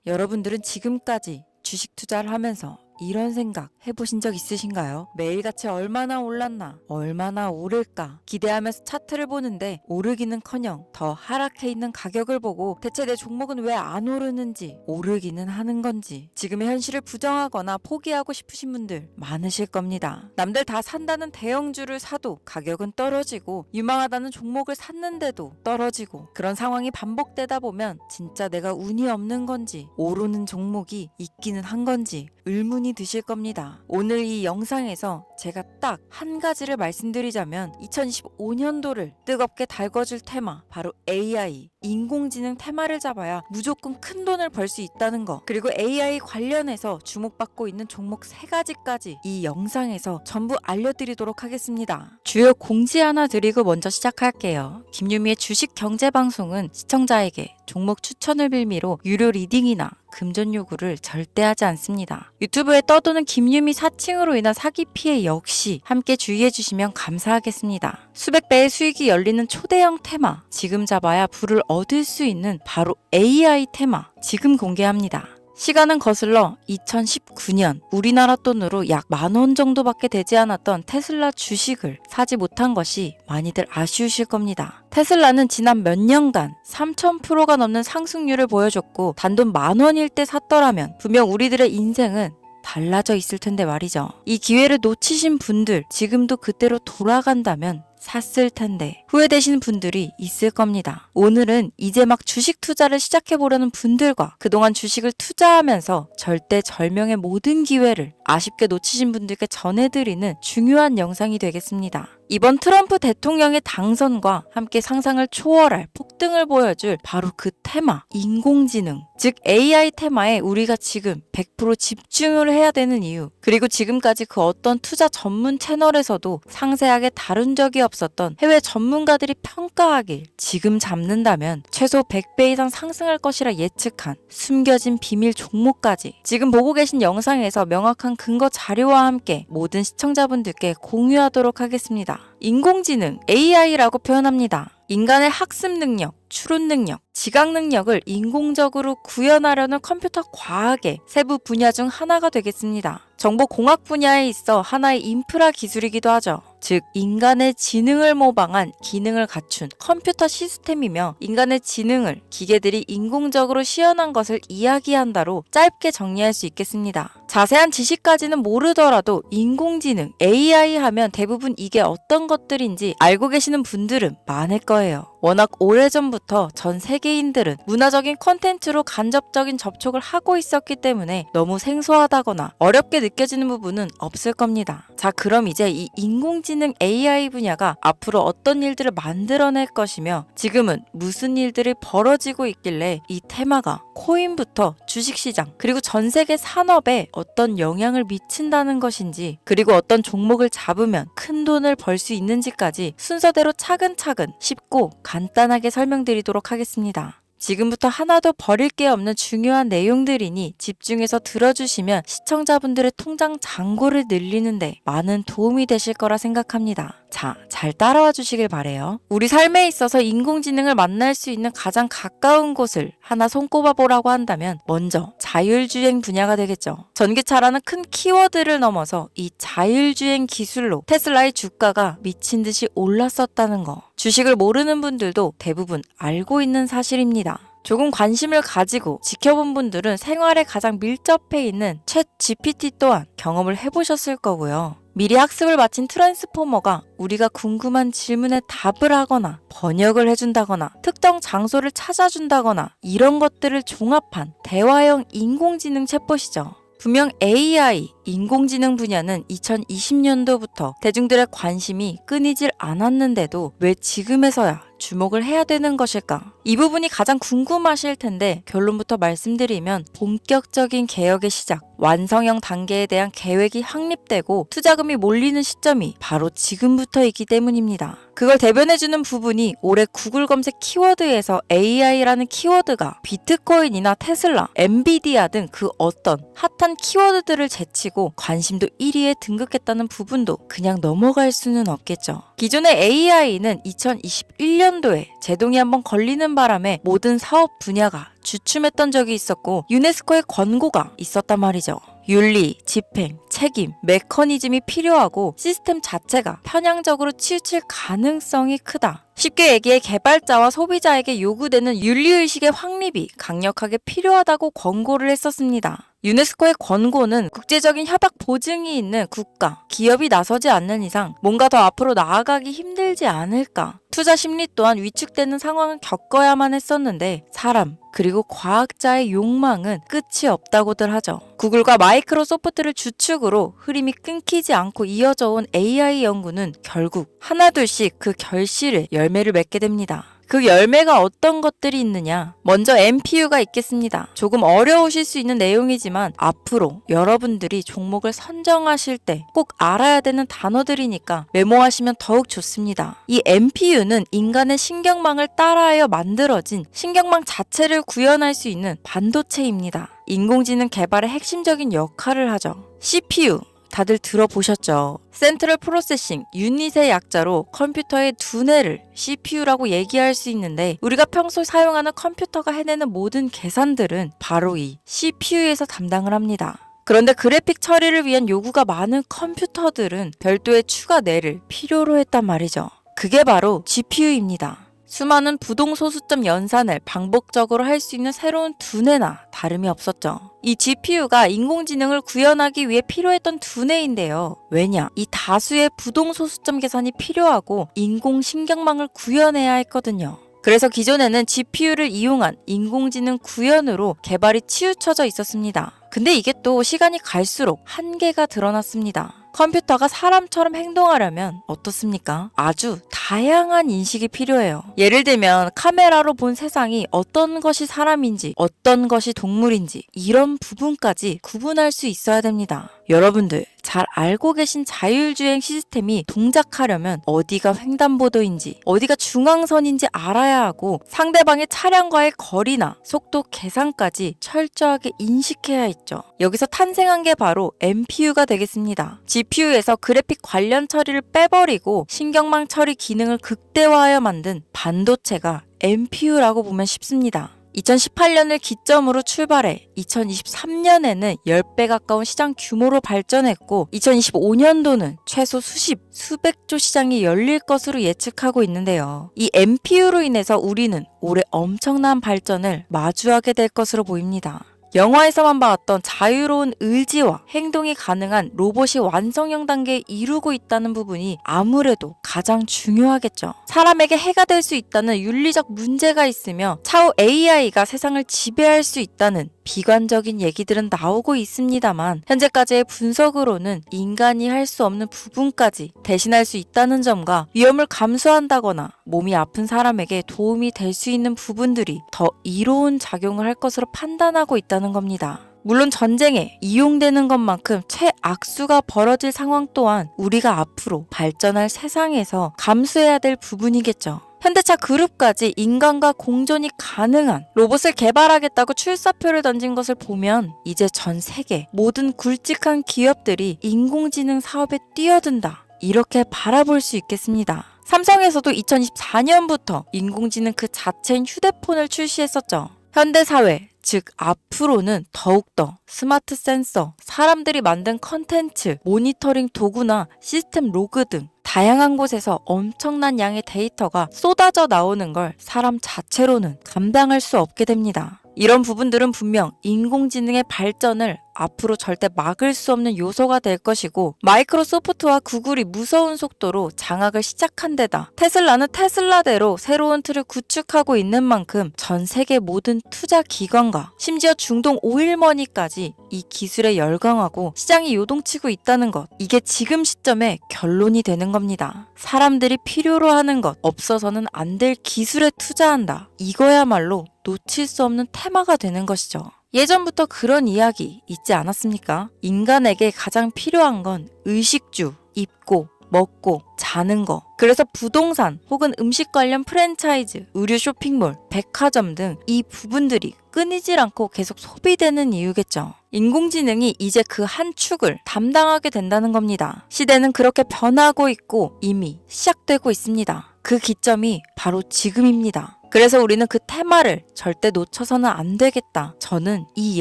여러분들은 지금까지 주식 투자를 하면서 이런 생각 해보신 적 있으신가요? 매일같이 얼마나 올랐나, 얼마나 오를까 기대하면서 차트를 보는데 오르기는커녕 더 하락해 있는 가격을 보고 대체 내 종목은 왜 안 오르는지, 오르기는 하는 건지 지금의 현실을 부정하거나 포기하고 싶으신 분들 많으실 겁니다. 남들 다 산다는 대형주를 사도 가격은 떨어지고 유망하다는 종목을 샀는데도 떨어지고, 그런 상황이 반복되다 보면 진짜 내가 운이 없는 건지 오르는 종목이 있기는 한 건지 의문이 드실 겁니다. 오늘 이 영상에서 제가 딱 한 가지를 말씀드리자면 2025년도를 뜨겁게 달궈줄 테마, 바로 AI, 인공지능 테마를 잡아야 무조건 큰 돈을 벌 수 있다는 거, 그리고 AI 관련해서 주목받고 있는 종목 3가지까지 이 영상에서 전부 알려드리도록 하겠습니다. 주요 공지 하나 드리고 먼저 시작할게요. 김유미의 주식 경제 방송은 시청자에게 종목 추천을 빌미로 유료 리딩이나 금전 요구를 절대 하지 않습니다. 유튜브에 떠도는 김유미 사칭으로 인한 사기 피해 역시 함께 주의해 주시면 감사하겠습니다. 수백 배의 수익이 열리는 초대형 테마, 지금 잡아야 부를 얻을 수 있는 바로 AI 테마, 지금 공개합니다. 시간은 거슬러 2019년 우리나라 돈으로 약 10,000원 정도밖에 되지 않았던 테슬라 주식을 사지 못한 것이 많이들 아쉬우실 겁니다. 테슬라는 지난 몇 년간 3000%가 넘는 상승률을 보여줬고, 단돈 10,000원일 때 샀더라면 분명 우리들의 인생은 달라져 있을 텐데 말이죠. 이 기회를 놓치신 분들, 지금도 그때로 돌아간다면 샀을 텐데 후회되시는 분들이 있을 겁니다. 오늘은 이제 막 주식 투자를 시작해보려는 분들과 그동안 주식을 투자하면서 절대절명의 모든 기회를 아쉽게 놓치신 분들께 전해드리는 중요한 영상이 되겠습니다. 이번 트럼프 대통령의 당선과 함께 상상을 초월할 폭등을 보여줄 바로 그 테마, 인공지능, 즉 AI 테마에 우리가 지금 100% 집중을 해야 되는 이유, 그리고 지금까지 그 어떤 투자 전문 채널에서도 상세하게 다룬 적이 없었던 해외 전문가들이 평가하길 지금 잡는다면 최소 100배 이상 상승할 것이라 예측한 숨겨진 비밀 종목까지 지금 보고 계신 영상에서 명확한 근거 자료와 함께 모든 시청자분들께 공유하도록 하겠습니다. 인공지능, AI라고 표현합니다. 인간의 학습 능력, 추론 능력, 지각 능력을 인공적으로 구현하려는 컴퓨터 과학의 세부 분야 중 하나가 되겠습니다. 정보공학 분야에 있어 하나의 인프라 기술이기도 하죠. 즉 인간의 지능을 모방한 기능을 갖춘 컴퓨터 시스템이며, 인간의 지능을 기계들이 인공적으로 시연한 것을 이야기한다로 짧게 정리할 수 있겠습니다. 자세한 지식까지는 모르더라도 인공지능, AI 하면 대부분 이게 어떤 것들인지 알고 계시는 분들은 많을 거예요. 워낙 오래전부터 전 세계인들은 문화적인 콘텐츠로 간접적인 접촉을 하고 있었기 때문에 너무 생소하다거나 어렵게 느껴지는 부분은 없을 겁니다. 자, 그럼 이제 이 인공지능 AI 분야가 앞으로 어떤 일들을 만들어낼 것이며 지금은 무슨 일들이 벌어지고 있길래 이 테마가 코인부터 주식시장 그리고 전 세계 산업에 어떤 영향을 미친다는 것인지, 그리고 어떤 종목을 잡으면 큰 돈을 벌 수 있는지까지 순서대로 차근차근 쉽고 간단하게 설명드리도록 하겠습니다. 지금부터 하나도 버릴 게 없는 중요한 내용들이니 집중해서 들어주시면 시청자분들의 통장 잔고를 늘리는데 많은 도움이 되실 거라 생각합니다. 자, 잘 따라와 주시길 바래요. 우리 삶에 있어서 인공지능을 만날 수 있는 가장 가까운 곳을 하나 손꼽아 보라고 한다면 먼저 자율주행 분야가 되겠죠. 전기차라는 큰 키워드를 넘어서 이 자율주행 기술로 테슬라의 주가가 미친 듯이 올랐었다는 거, 주식을 모르는 분들도 대부분 알고 있는 사실입니다. 조금 관심을 가지고 지켜본 분들은 생활에 가장 밀접해 있는 챗 GPT 또한 경험을 해보셨을 거고요. 미리 학습을 마친 트랜스포머가 우리가 궁금한 질문에 답을 하거나 번역을 해준다거나 특정 장소를 찾아준다거나 이런 것들을 종합한 대화형 인공지능 챗봇이죠. 분명 AI, 인공지능 분야는 2020년도부터 대중들의 관심이 끊이질 않았는데도 왜 지금에서야 주목을 해야 되는 것일까? 이 부분이 가장 궁금하실 텐데 결론부터 말씀드리면 본격적인 개혁의 시작, 완성형 단계에 대한 계획이 확립되고 투자금이 몰리는 시점이 바로 지금부터이기 때문입니다. 그걸 대변해주는 부분이 올해 구글 검색 키워드에서 AI라는 키워드가 비트코인이나 테슬라, 엔비디아 등 그 어떤 핫한 키워드들을 제치고 관심도 1위에 등극했다는 부분도 그냥 넘어갈 수는 없겠죠. 기존의 AI는 2021년도에 제동이 한번 걸리는 바람에 모든 사업 분야가 주춤했던 적이 있었고 유네스코의 권고가 있었단 말이죠. 윤리, 집행, 책임, 메커니즘이 필요하고 시스템 자체가 편향적으로 치우칠 가능성이 크다. 쉽게 얘기해 개발자와 소비자에게 요구되는 윤리의식의 확립이 강력하게 필요하다고 권고를 했었습니다. 유네스코의 권고는 국제적인 협약 보증이 있는 국가, 기업이 나서지 않는 이상 뭔가 더 앞으로 나아가기 힘들지 않을까. 투자 심리 또한 위축되는 상황을 겪어야만 했었는데 사람, 그리고 과학자의 욕망은 끝이 없다고들 하죠. 구글과 마이크로소프트를 주축으로 흐름이 끊기지 않고 이어져 온 AI 연구는 결국 하나둘씩 그 결실을 열매를 맺게 됩니다. 그 열매가 어떤 것들이 있느냐? 먼저 MPU가 있겠습니다. 조금 어려우실 수 있는 내용이지만 앞으로 여러분들이 종목을 선정하실 때 꼭 알아야 되는 단어들이니까 메모하시면 더욱 좋습니다. 이 MPU는 인간의 신경망을 따라하여 만들어진 신경망 자체를 구현할 수 있는 반도체입니다. 인공지능 개발의 핵심적인 역할을 하죠. CPU 다들 들어보셨죠? 센트럴 프로세싱 유닛의 약자로 컴퓨터의 두뇌를 CPU라고 얘기할 수 있는데 우리가 평소 사용하는 컴퓨터가 해내는 모든 계산들은 바로 이 CPU에서 담당을 합니다. 그런데 그래픽 처리를 위한 요구가 많은 컴퓨터들은 별도의 추가 뇌를 필요로 했단 말이죠. 그게 바로 GPU입니다. 수많은 부동소수점 연산을 반복적으로 할 수 있는 새로운 두뇌나 다름이 없었죠. 이 GPU가 인공지능을 구현하기 위해 필요했던 두뇌인데요. 왜냐? 이 다수의 부동소수점 계산이 필요하고 인공신경망을 구현해야 했거든요. 그래서 기존에는 GPU를 이용한 인공지능 구현으로 개발이 치우쳐져 있었습니다. 근데 이게 또 시간이 갈수록 한계가 드러났습니다. 컴퓨터가 사람처럼 행동하려면 어떻습니까? 아주 다양한 인식이 필요해요. 예를 들면 카메라로 본 세상이 어떤 것이 사람인지 어떤 것이 동물인지 이런 부분까지 구분할 수 있어야 됩니다. 여러분들 잘 알고 계신 자율주행 시스템이 동작하려면 어디가 횡단보도인지 어디가 중앙선인지 알아야 하고 상대방의 차량과의 거리나 속도 계산까지 철저하게 인식해야 있죠. 여기서 탄생한 게 바로 MPU가 되겠습니다. GPU에서 그래픽 관련 처리를 빼버리고 신경망 처리 기능을 극대화하여 만든 반도체가 MPU라고 보면 쉽습니다. 2018년을 기점으로 출발해 2023년에는 10배 가까운 시장 규모로 발전했고 2025년도는 최소 수백조 시장이 열릴 것으로 예측하고 있는데요. 이 MPU로 인해서 우리는 올해 엄청난 발전을 마주하게 될 것으로 보입니다. 영화에서만 봤던 자유로운 의지와 행동이 가능한 로봇이 완성형 단계에 이루고 있다는 부분이 아무래도 가장 중요하겠죠. 사람에게 해가 될 수 있다는 윤리적 문제가 있으며 차후 AI가 세상을 지배할 수 있다는 비관적인 얘기들은 나오고 있습니다만 현재까지의 분석으로는 인간이 할 수 없는 부분까지 대신할 수 있다는 점과 위험을 감수한다거나 몸이 아픈 사람에게 도움이 될 수 있는 부분들이 더 이로운 작용을 할 것으로 판단하고 있다는 겁니다. 물론 전쟁에 이용되는 것만큼 최악수가 벌어질 상황 또한 우리가 앞으로 발전할 세상에서 감수해야 될 부분이겠죠. 현대차 그룹까지 인간과 공존이 가능한 로봇을 개발하겠다고 출사표를 던진 것을 보면 이제 전 세계 모든 굵직한 기업들이 인공지능 사업에 뛰어든다. 이렇게 바라볼 수 있겠습니다. 삼성에서도 2024년부터 인공지능 그 자체인 휴대폰을 출시했었죠. 현대사회, 즉 앞으로는 더욱더 스마트 센서, 사람들이 만든 컨텐츠, 모니터링 도구나 시스템 로그 등 다양한 곳에서 엄청난 양의 데이터가 쏟아져 나오는 걸 사람 자체로는 감당할 수 없게 됩니다. 이런 부분들은 분명 인공지능의 발전을 앞으로 절대 막을 수 없는 요소가 될 것이고 마이크로소프트와 구글이 무서운 속도로 장악을 시작한 데다 테슬라는 테슬라대로 새로운 틀을 구축하고 있는 만큼 전 세계 모든 투자 기관과 심지어 중동 오일머니까지 이 기술에 열광하고 시장이 요동치고 있다는 것, 이게 지금 시점에 결론이 되는 겁니다. 사람들이 필요로 하는 것, 없어서는 안 될 기술에 투자한다. 이거야말로 놓칠 수 없는 테마가 되는 것이죠. 예전부터 그런 이야기 있지 않았습니까? 인간에게 가장 필요한 건 의식주, 입고, 먹고, 자는 거. 그래서 부동산 혹은 음식 관련 프랜차이즈, 의류 쇼핑몰, 백화점 등 이 부분들이 끊이질 않고 계속 소비되는 이유겠죠. 인공지능이 이제 그 한 축을 담당하게 된다는 겁니다. 시대는 그렇게 변하고 있고 이미 시작되고 있습니다. 그 기점이 바로 지금입니다. 그래서 우리는 그 테마를 절대 놓쳐서는 안 되겠다. 저는 이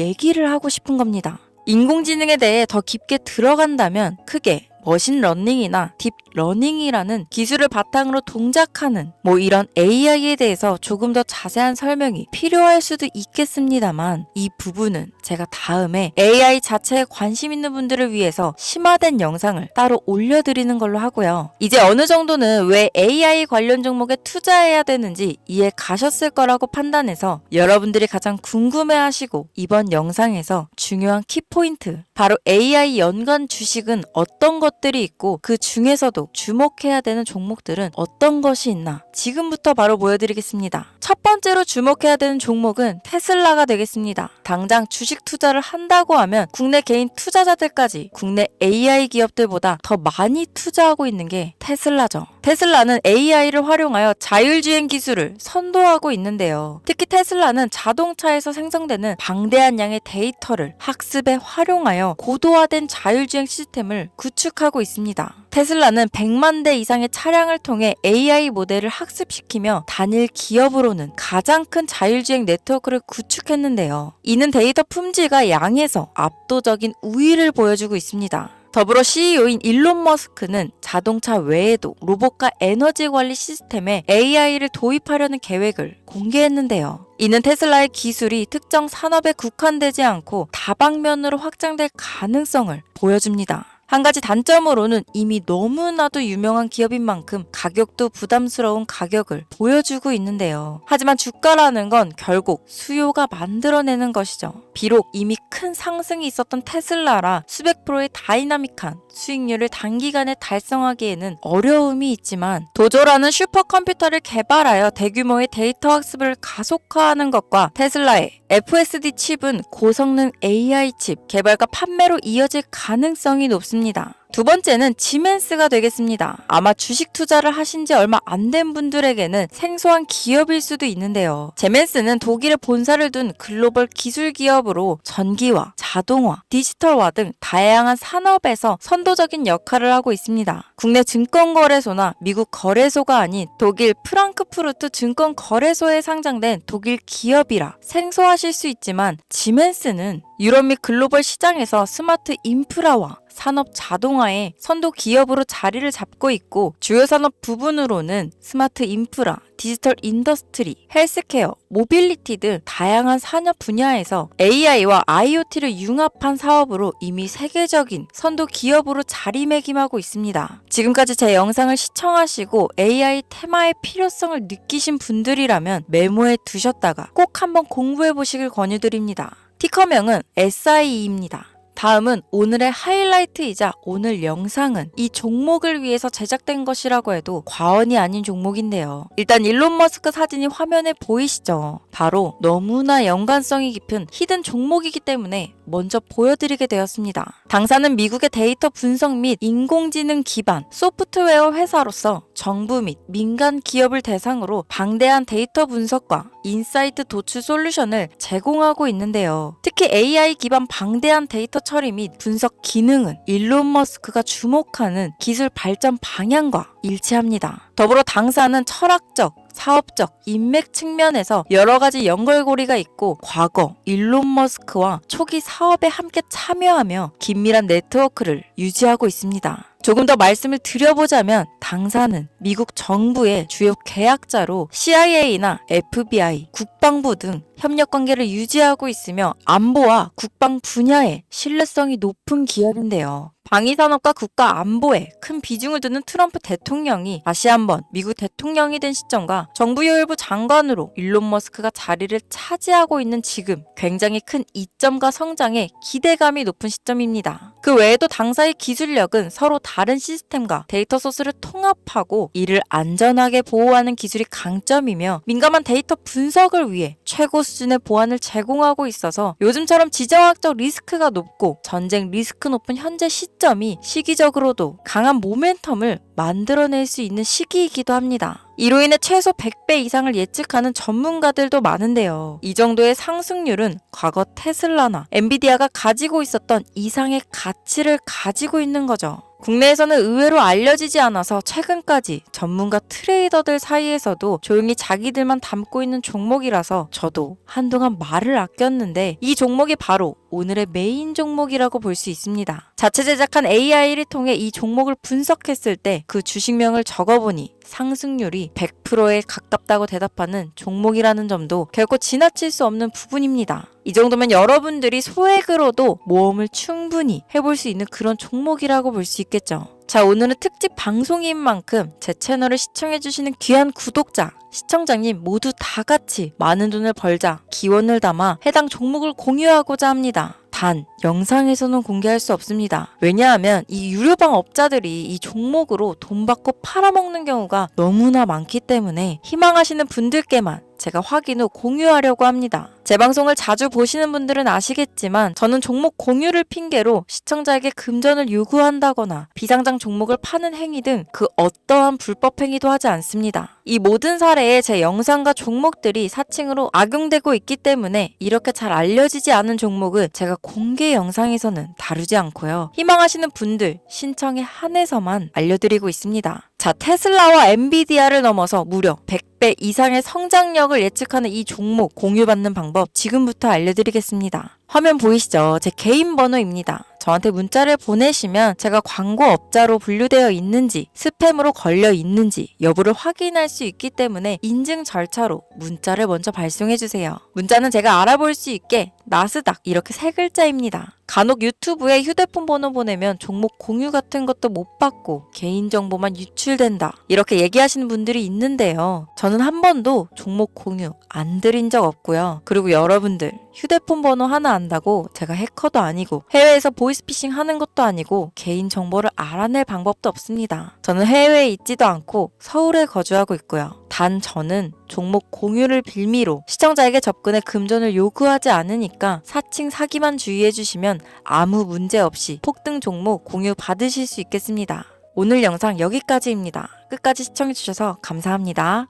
얘기를 하고 싶은 겁니다. 인공지능에 대해 더 깊게 들어간다면 크게 머신러닝이나 딥러닝이라는 기술을 바탕으로 동작하는 이런 AI에 대해서 조금 더 자세한 설명이 필요할 수도 있겠습니다만 이 부분은 제가 다음에 AI 자체에 관심 있는 분들을 위해서 심화된 영상을 따로 올려드리는 걸로 하고요. 이제 어느 정도는 왜 AI 관련 종목에 투자해야 되는지 이해 가셨을 거라고 판단해서 여러분들이 가장 궁금해하시고 이번 영상에서 중요한 키포인트 바로 AI 연관 주식은 어떤 것들이 있고 그 중에서도 주목해야 되는 종목들은 어떤 것이 있나 지금부터 바로 보여드리겠습니다. 첫 번째로 주목해야 되는 종목은 테슬라가 되겠습니다. 당장 주식 투자를 한다고 하면 국내 개인 투자자들까지 국내 AI 기업들보다 더 많이 투자하고 있는 게 테슬라죠. 테슬라는 AI를 활용하여 자율주행 기술을 선도하고 있는데요. 특히 테슬라는 자동차에서 생성되는 방대한 양의 데이터를 학습에 활용하여 고도화된 자율주행 시스템을 구축하고 있습니다. 테슬라는 100만 대 이상의 차량을 통해 AI 모델을 학습시키며 단일 기업으로는 가장 큰 자율주행 네트워크를 구축했는데요. 이는 데이터 품질과 양에서 압도적인 우위를 보여주고 있습니다. 더불어 CEO인 일론 머스크는 자동차 외에도 로봇과 에너지 관리 시스템에 AI를 도입하려는 계획을 공개했는데요. 이는 테슬라의 기술이 특정 산업에 국한되지 않고 다방면으로 확장될 가능성을 보여줍니다. 한 가지 단점으로는 이미 너무나도 유명한 기업인 만큼 가격도 부담스러운 가격을 보여주고 있는데요. 하지만 주가라는 건 결국 수요가 만들어내는 것이죠. 비록 이미 큰 상승이 있었던 테슬라라 수백 프로의 다이나믹한 수익률을 단기간에 달성하기에는 어려움이 있지만 도조라는 슈퍼컴퓨터를 개발하여 대규모의 데이터 학습을 가속화하는 것과 테슬라의 FSD 칩은 고성능 AI 칩 개발과 판매로 이어질 가능성이 높습니다. 두 번째는 지멘스가 되겠습니다. 아마 주식 투자를 하신 지 얼마 안 된 분들에게는 생소한 기업일 수도 있는데요. 지멘스는 독일에 본사를 둔 글로벌 기술 기업으로 전기화, 자동화, 디지털화 등 다양한 산업에서 선도적인 역할을 하고 있습니다. 국내 증권거래소나 미국 거래소가 아닌 독일 프랑크푸르트 증권거래소에 상장된 독일 기업이라 생소하실 수 있지만 지멘스는 유럽 및 글로벌 시장에서 스마트 인프라와 산업 자동화의 선도 기업으로 자리를 잡고 있고 주요 산업 부분으로는 스마트 인프라, 디지털 인더스트리, 헬스케어, 모빌리티 등 다양한 산업 분야에서 AI와 IoT를 융합한 사업으로 이미 세계적인 선도 기업으로 자리매김하고 있습니다. 지금까지 제 영상을 시청하시고 AI 테마의 필요성을 느끼신 분들이라면 메모해 두셨다가 꼭 한번 공부해 보시길 권유드립니다. 티커명은 SIE입니다. 다음은 오늘의 하이라이트이자 오늘 영상은 이 종목을 위해서 제작된 것이라고 해도 과언이 아닌 종목인데요. 일단 일론 머스크 사진이 화면에 보이시죠? 바로 너무나 연관성이 깊은 히든 종목이기 때문에 먼저 보여드리게 되었습니다. 당사는 미국의 데이터 분석 및 인공지능 기반 소프트웨어 회사로서 정부 및 민간 기업을 대상으로 방대한 데이터 분석과 인사이트 도출 솔루션을 제공하고 있는데요. 특히 AI 기반 방대한 데이터 처리 및 분석 기능은 일론 머스크가 주목하는 기술 발전 방향과 일치합니다. 더불어 당사는 철학적, 사업적, 인맥 측면에서 여러 가지 연결고리가 있고 과거 일론 머스크와 초기 사업에 함께 참여하며 긴밀한 네트워크를 유지하고 있습니다. 조금 더 말씀을 드려보자면 당사는 미국 정부의 주요 계약자로 CIA나 FBI, 국방부 등 협력 관계를 유지하고 있으며 안보와 국방 분야에 신뢰성이 높은 기업인데요. 방위산업과 국가 안보에 큰 비중을 두는 트럼프 대통령이 다시 한번 미국 대통령이 된 시점과 정부요일부 장관으로 일론 머스크가 자리를 차지하고 있는 지금 굉장히 큰 이점과 성장에 기대감이 높은 시점입니다. 그 외에도 당사의 기술력은 서로 다른 시스템과 데이터 소스를 통합하고 이를 안전하게 보호하는 기술이 강점이며 민감한 데이터 분석을 위해 최고 수준의 보안을 제공하고 있어서 요즘처럼 지정학적 리스크가 높고 전쟁 리스크 높은 현재 시점이 시기적으로도 강한 모멘텀을 만들어낼 수 있는 시기이기도 합니다. 이로 인해 최소 100배 이상을 예측하는 전문가들도 많은데요. 이 정도의 상승률은 과거 테슬라나 엔비디아가 가지고 있었던 이상의 가치를 가지고 있는 거죠. 국내에서는 의외로 알려지지 않아서 최근까지 전문가 트레이더들 사이에서도 조용히 자기들만 담고 있는 종목이라서 저도 한동안 말을 아꼈는데 이 종목이 바로 오늘의 메인 종목이라고 볼 수 있습니다. 자체 제작한 AI를 통해 이 종목을 분석했을 때 그 주식명을 적어보니 상승률이 100%에 가깝다고 대답하는 종목이라는 점도 결코 지나칠 수 없는 부분입니다. 이 정도면 여러분들이 소액으로도 모험을 충분히 해볼 수 있는 그런 종목이라고 볼 수 있겠죠. 자, 오늘은 특집 방송인 만큼 제 채널을 시청해주시는 귀한 구독자, 시청자님 모두 다 같이 많은 돈을 벌자 기원을 담아 해당 종목을 공유하고자 합니다. 단, 영상에서는 공개할 수 없습니다. 왜냐하면 이 유료방 업자들이 이 종목으로 돈 받고 팔아먹는 경우가 너무나 많기 때문에 희망하시는 분들께만 제가 확인 후 공유하려고 합니다. 제 방송을 자주 보시는 분들은 아시겠지만 저는 종목 공유를 핑계로 시청자에게 금전을 요구한다거나 비상장 종목을 파는 행위 등 그 어떠한 불법 행위도 하지 않습니다. 이 모든 사례에 제 영상과 종목들이 사칭으로 악용되고 있기 때문에 이렇게 잘 알려지지 않은 종목은 제가 공개 영상에서는 다루지 않고요. 희망하시는 분들 신청에 한해서만 알려드리고 있습니다. 자, 테슬라와 엔비디아를 넘어서 무려 100배 이상의 성장력을 예측하는 이 종목 공유받는 방법 지금부터 알려드리겠습니다. 화면 보이시죠? 제 개인 번호입니다. 저한테 문자를 보내시면 제가 광고업자로 분류되어 있는지 스팸으로 걸려 있는지 여부를 확인할 수 있기 때문에 인증 절차로 문자를 먼저 발송해주세요. 문자는 제가 알아볼 수 있게 나스닥 이렇게 3글자입니다. 간혹 유튜브에 휴대폰 번호 보내면 종목 공유 같은 것도 못 받고 개인정보만 유출된다 이렇게 얘기하시는 분들이 있는데요. 저는 한 번도 종목 공유 안 드린 적 없고요. 그리고 여러분들 휴대폰 번호 하나 안다고 제가 해커도 아니고 해외에서 보이스피싱 하는 것도 아니고 개인정보를 알아낼 방법도 없습니다. 저는 해외에 있지도 않고 서울에 거주하고 있고요. 단 저는 종목 공유를 빌미로 시청자에게 접근해 금전을 요구하지 않으니까 사칭 사기만 주의해주시면 아무 문제 없이 폭등 종목 공유 받으실 수 있겠습니다. 오늘 영상 여기까지입니다. 끝까지 시청해주셔서 감사합니다.